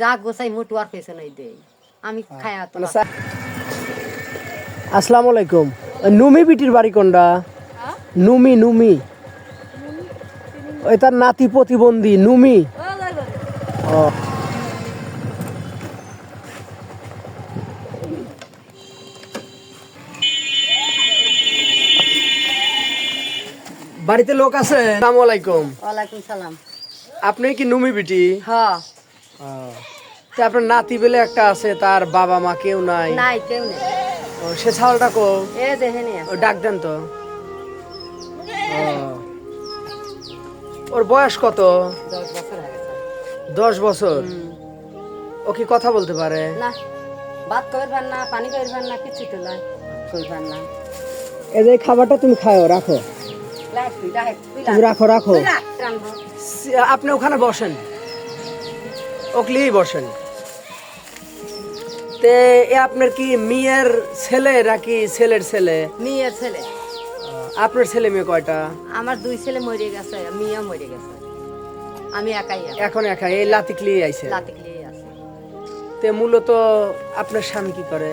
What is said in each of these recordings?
যা গোছাই মুটুয়ার পেছনে দেই আমি খায়া তো আসসালামু আলাইকুম। নুমি বিটির বাড়ি কোনটা? নুমি নুমি ওই তার নাতি প্রতিবন্ধী নুমি। ও বাড়িতে লোক আছে? আসসালামু আলাইকুম। ওয়ালাইকুম সালাম। আপনি কি নুমি বিটি? হ্যাঁ। তা আপনার নাতি বলে একটা আছে, তার বাবা মা কেউ নাই? নাই কেউ নেই। সে ছাগলটা কো? এ দেখেনি ও ডাক দেন তো। ওর বয়স কত? 10 বছর হয়ে গেছে। 10 বছর। ও কি কথা বলতে পারে? না, ভাত করবেন না, পানি করবেন না, কিছু তো নয়, করবেন না। এই যে খাবারটা তুমি খাও, রাখো। তুমি রাখো রাখো। আপনি ওখানে বসেন, ওকলেই বসেন। তে এ আপনার কি মেয়ের ছেলে নাকি ছেলের ছেলে? মেয়ের ছেলে। আপনার ছেলে মেয়ে কয়টা? আমার 2 ছেলে মরে গেছে, মেয়ে মরে গেছে, আমি একাই আছি। এখন একা এই লাতিকলি আইছে? লাতিকলি আছে। তে মূলত আপনার স্বামী কি করে?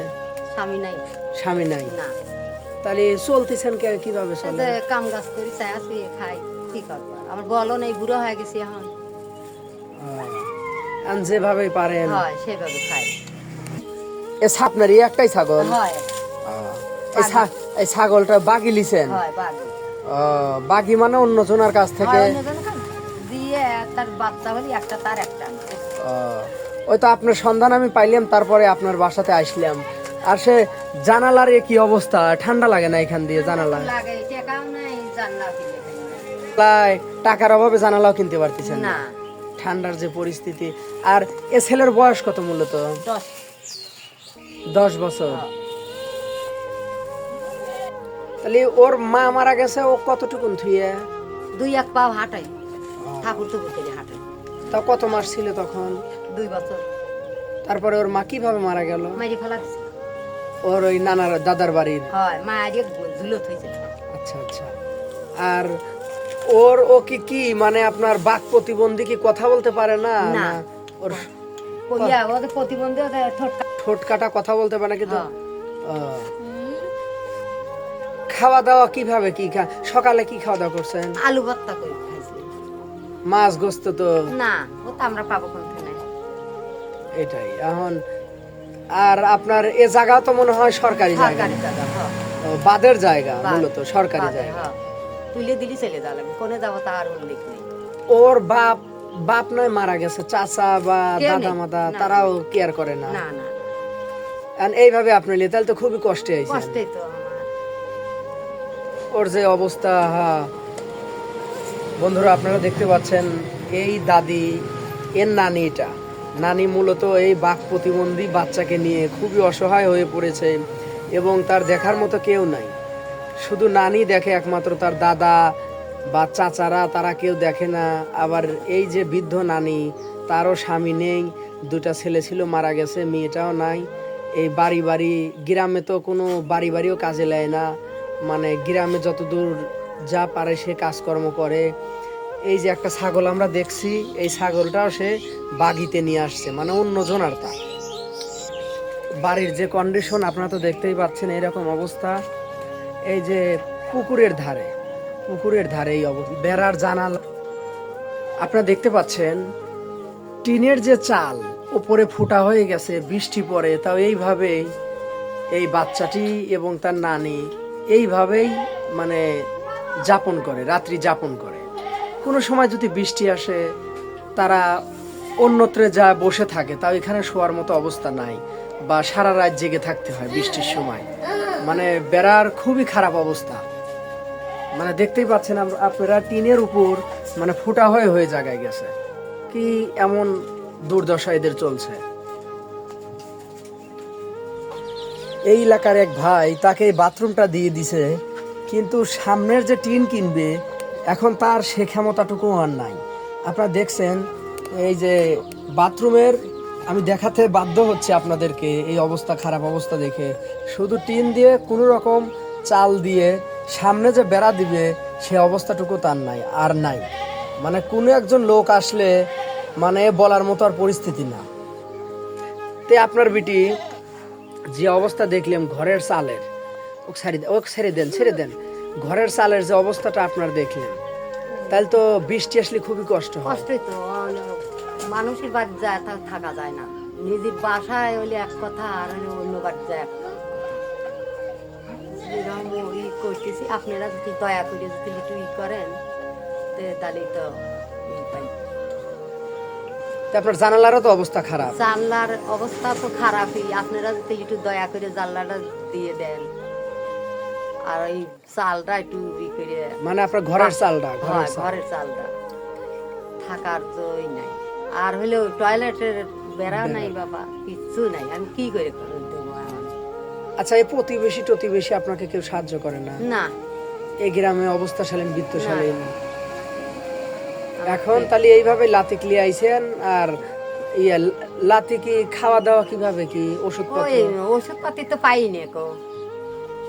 স্বামী নাই। স্বামী নাই? না। তাহলে চলতেছেন কিভাবে চলে? কাম কাজ করি, চাই আসি খাই, কি করবো? আমার বলো নেই, বুড়ো হয়ে গেছি এখন। যেভাবে পারেন হয় সেভাবে খাই। এ আপনার একটাই ছাগল? হয়। এই ছাগলটা বাগি লিছেন? হয় বাগি। বাগি মানে অন্য জনের কাছ থেকে দিয়ে তার বাচ্চা হলি একটা তার একটা। ওই তো আপনার সন্ধান আমি পাইলাম, তারপরে আপনার বাসাতে আসলাম। আর সে জানালার কি অবস্থা? ঠান্ডা লাগে না এখান দিয়ে? জানালা লাগে, টাকাও নাই, জানলাও কিনতে টাকার অভাবে জানালাও কিনতে পারতেছেন না, ঠান্ডার যে পরিস্থিতি। আর এ ছেলের বয়স কত মূলত? 10 বছর। তাহলে ওর মা মারা গেছে, ও কতটুকুন থুয়ে? 2-1 পা হাঁটাই, ঠাকুর টুকুর করে হাঁটাই। তা কত মাস ছিল তখন? 2 বছর। তারপরে ওর মা কিভাবে মারা গেল? মারি ফেলা দিছে। ওর ওই নানার দাদার বাড়ির? হয়, মা আরে ঝুলত হয়েছে। আচ্ছা আচ্ছা। আর ও কি মানে আপনার বাক প্রতিবন্ধী, কি কথা বলতে পারে না? না, ওর কইয়া ওদের প্রতিবন্ধী, ওদের ঠোঁট কাটা কথা বলতে পারে না কিন্তু। খাওয়া দাওয়া কিভাবে কি সকালে কি খাওয়া দাওয়া করছেন? আলু ভর্তা করে খাইছি। মাছ গোস্ত তো না, ও তো আমরা পাবো কোনখানে? এটাই এখন। আর আপনার এ জায়গা তো মনে হয় সরকারি জায়গা? বাদের জায়গা মূলত, সরকারি জায়গা। তুলে দিলি চলে যাবে, কোনে যাবো তার উল্লেখ নেই। ওর বাপ নয় মারা গেছে, চাচা বা দাদা মাদা তারাও কেয়ার করে না? না না। এইভাবে আপনি তাহলে তো খুবই কষ্টে আইছেন। কষ্টে তো আমার। ওর যে অবস্থা, বন্ধুরা আপনারা দেখতে পাচ্ছেন, এই দাদি এর নানি, এটা নানি মূলত এই বাক প্রতিবন্ধী বাচ্চাকে নিয়ে খুবই অসহায় হয়ে পড়েছে এবং তার দেখার মতো কেউ নাই। শুধু নানি দেখে একমাত্র, তার দাদা বা চাচারা তারা কেউ দেখে না। আবার এই যে বৃদ্ধ নানি, তারও স্বামী নেই, 2টা ছেলে ছিল মারা গেছে, মেয়েটাও নাই। এই বাড়ি গ্রামে তো কোনো বাড়িও কাজে নেয় না, মানে গ্রামে যতদূর যা পারে সে কাজকর্ম করে। এই যে একটা ছাগল আমরা দেখছি, এই ছাগলটাও সে বাগিতে নিয়ে আসছে, মানে অন্য জনার। তা বাড়ির যে কন্ডিশন আপনারা তো দেখতেই পাচ্ছেন, এরকম অবস্থা। এই যে পুকুরের ধারে এই অবস্থা। বেড়ার জানালা আপনারা দেখতে পাচ্ছেন, টিনের যে চাল উপরে ফুটা হয়ে গেছে, বৃষ্টি পড়ে তাও এইভাবেই এই বাচ্চাটি এবং তার নানি এইভাবেই মানে রাত্রি যাপন করে। কোনো সময় যদি বৃষ্টি আসে, তারা অন্যত্রে যা বসে থাকে, তাও এখানে শোয়ার মতো অবস্থা নাই, বা সারা রাত জেগে থাকতে হয় বৃষ্টির সময়। মানে বেড়ার খুবই খারাপ অবস্থা। মানে দেখতেই পাচ্ছেন আপনারা, টিনের উপর মানে ফুটা হয়ে জায়গায় গেছে। কি এমন দুর্দশা এদের চলছে। এই এলাকার এক ভাই তাকে বাথরুমটা দিয়ে দিছে, কিন্তু সামনের যে টিন কিনবে, এখন তার সে ক্ষমতাটুকু আর নাই। আপনারা দেখছেন এই যে বাথরুমের, আমি দেখাতে বাধ্য হচ্ছে আপনাদেরকে এই অবস্থা, খারাপ অবস্থা দেখে। শুধু টিন দিয়ে কোনো রকম চাল দিয়ে সামনে যে বেড়া দিবে, সে অবস্থাটুকু তার নাই। মানে কোনো একজন লোক আসলে মানে বলার মতো আর পরিস্থিতি না। তে আপনার বিটি যে অবস্থা দেখলাম ঘরের চালের, ছেড়ে দেন ঘরের চালের যে অবস্থাটা আপনার দেখলেন, তাহলে তো বৃষ্টি আসলে খুবই কষ্ট হয়। কষ্টই তো, মানুষের বাড়ি যায় তাও থাকা যায় না, নিজের বাসায় হলে এক কথা আর হলে অন্য বাড়ি যায় এক কথা। যেরকম ই করতেছি, আপনারা যদি দয়া করে যদি একটু ই করেন তাহলে তো ই পাই। তা আপনার জানালারও তো অবস্থা খারাপ। জানলার অবস্থা তো খারাপই, আপনারা যদি একটু দয়া করে জানলাটা দিয়ে দেন আর ওই চালটা একটু ই করে, মানে আপনার ঘরের চালটা, হয় ঘরের চালটা থাকার তো ই নাই। আর হলেও টয়লেটের বেড়া নাই বাবা, কিচ্ছু নাই, আমি কি করে দেবো এখন? আচ্ছা, এই প্রতিবেশী আপনাকে কেউ সাহায্য করে না? না, এই গ্রামে অবস্থাশালীন বিত্তশালীন। এখন তাহলে এইভাবে লাতি ক্লিয়ে আইছেন, আর ইয়ে লাতি কি খাওয়া দাওয়া কিভাবে, কি ওষুধপত্র? ওই ওষুধপাতি তো পাইনি কো,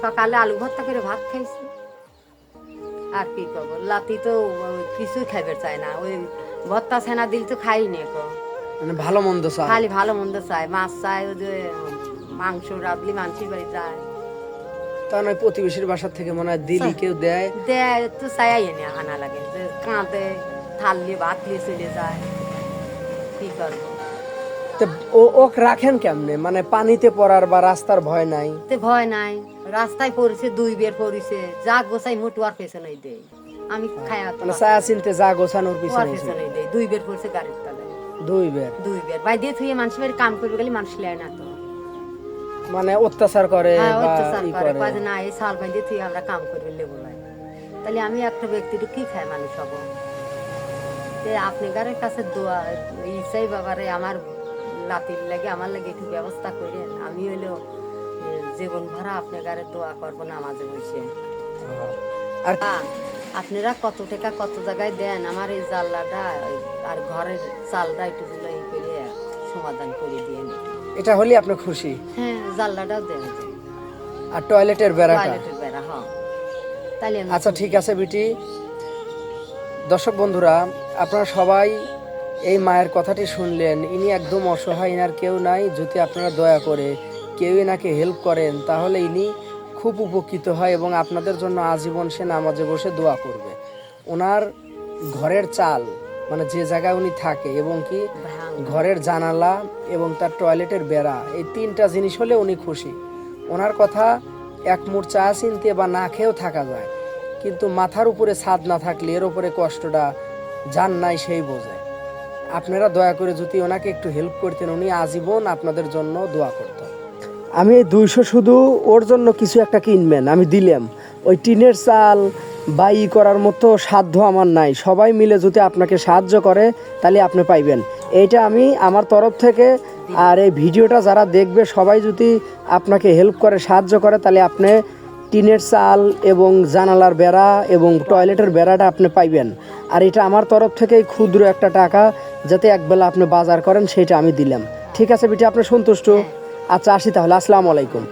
সকালে আলু ভর্তা করে ভাত খাইছি, আর কি করবো? লাতি তো কিছুই খাইবে চায় না, ওই ভর্তা ছানা দিল তো খাইনি কো। মানে ভালো মন্দ চায়, খালি ভালো মন্দ চায়, মাছ চায়, ওই যে মাংস রাঁধলি মানুষের বাড়ি যায়। তখন ওই প্রতিবেশীর বাসা থেকে মনে হয় দিলি কেউ দেয় দেয় তো চাই এনে আনা লাগে, যে কাঁদে থাললে ভাত নিয়ে চলে যায়, কি করবো? তো ওকে রাখেন কেমনে? মানে পানিতে পড়ার বা রাস্তার ভয় নাই? তে ভয় নাই, রাস্তায় পড়েছে 2 বের পড়েছে, যা গোছাই মুটুয়ার পেছনে দেয়, আমি খায়া তো মানে ছায়া চিনতে যা গোছানোর পিছনে পেছনে দেয়, 2 বের পড়েছে গাড়ির তলায়, 2 বের। 2 বের বাই দিয়ে থুয়ে মানুষের বাড়ি কাম করবে গেলে মানুষ লেয় না তো, মানে অত্যাচার করে হ্যাঁ বা অত্যাচার ই করে, করে। কয় যে না এই সাল বাই দিয়ে থুয়ে আমরা কাম করবে লেবো না, তাহলে আমি একটা ব্যক্তির কি খায় মানুষ হব? যে আপনি গারের কাছে দোয়া ইসাই বাবারে আমার লাতির লাগে, আমার লাগে একটু ব্যবস্থা করেন, আমি হইলো জীবন ভরা আপনার গারে দোয়া করবো না মাঝে বসে। আর আপনারা কত টাকা কত জায়গায় দেন, আমার এই জানলাটা আর ঘরের চালটা একটু গুলো ই করে সমাধান করে দিয়ে। এটা হলে আপনি খুশি? হ্যাঁ, জানলাটাও দেন, আর টয়লেটের বেড়াটা? টয়লেটের বেড়া, হ্যাঁ, তাহলে আমি আচ্ছা ঠিক আছে বিটি। দর্শক বন্ধুরা, আপনারা সবাই এই মায়ের কথাটি শুনলেন, ইনি একদম অসহায়, ইনার কেউ নাই। যদি আপনারা দয়া করে কেউ এনাকে হেল্প করেন তাহলে ইনি খুব উপকৃত হয় এবং আপনাদের জন্য আজীবন সে নামাজে বসে দোয়া করবে। ওনার ঘরের চাল, মানে যে জায়গায় উনি থাকে, এবং কি ঘরের জানালা এবং তার টয়লেটের বেড়া, এই 3টা জিনিস হলে উনি খুশি। ওনার কথা এক মুঠ চা চিনতে বা না খেয়েও থাকা যায়, কিন্তু মাথার উপরে ছাদ না থাকলে এর উপরে কষ্টটা যার নাই সেই বোঝে। আপনারা দয়া করে যদি ওনাকে একটু হেল্প করতেন, উনি আজীবন আপনাদের জন্য দোয়া করতেন। আমি এই 200 শুধু ওর জন্য কিছু একটা কিনবেন, আমি দিলাম। ওই টিনের চাল বা ই করার মতো সাধ্য আমার নাই। সবাই মিলে যদি আপনাকে সাহায্য করে তাহলে আপনি পাইবেন। এইটা আমি আমার তরফ থেকে, আর এই ভিডিওটা যারা দেখবে সবাই যদি আপনাকে হেল্প করে, সাহায্য করে, তাহলে আপনি টিনের চাল এবং জানালার বেড়া এবং টয়লেটের বেড়াটা আপনি পাইবেন। আর এটা আমার তরফ থেকে ক্ষুদ্র একটা টাকা, যাতে একবেলা আপনি বাজার করেন, সেটা আমি দিলাম। ঠিক আছে বিটি, আপনি সন্তুষ্ট? আচ্ছা আসি তাহলে, আসসালামু আলাইকুম।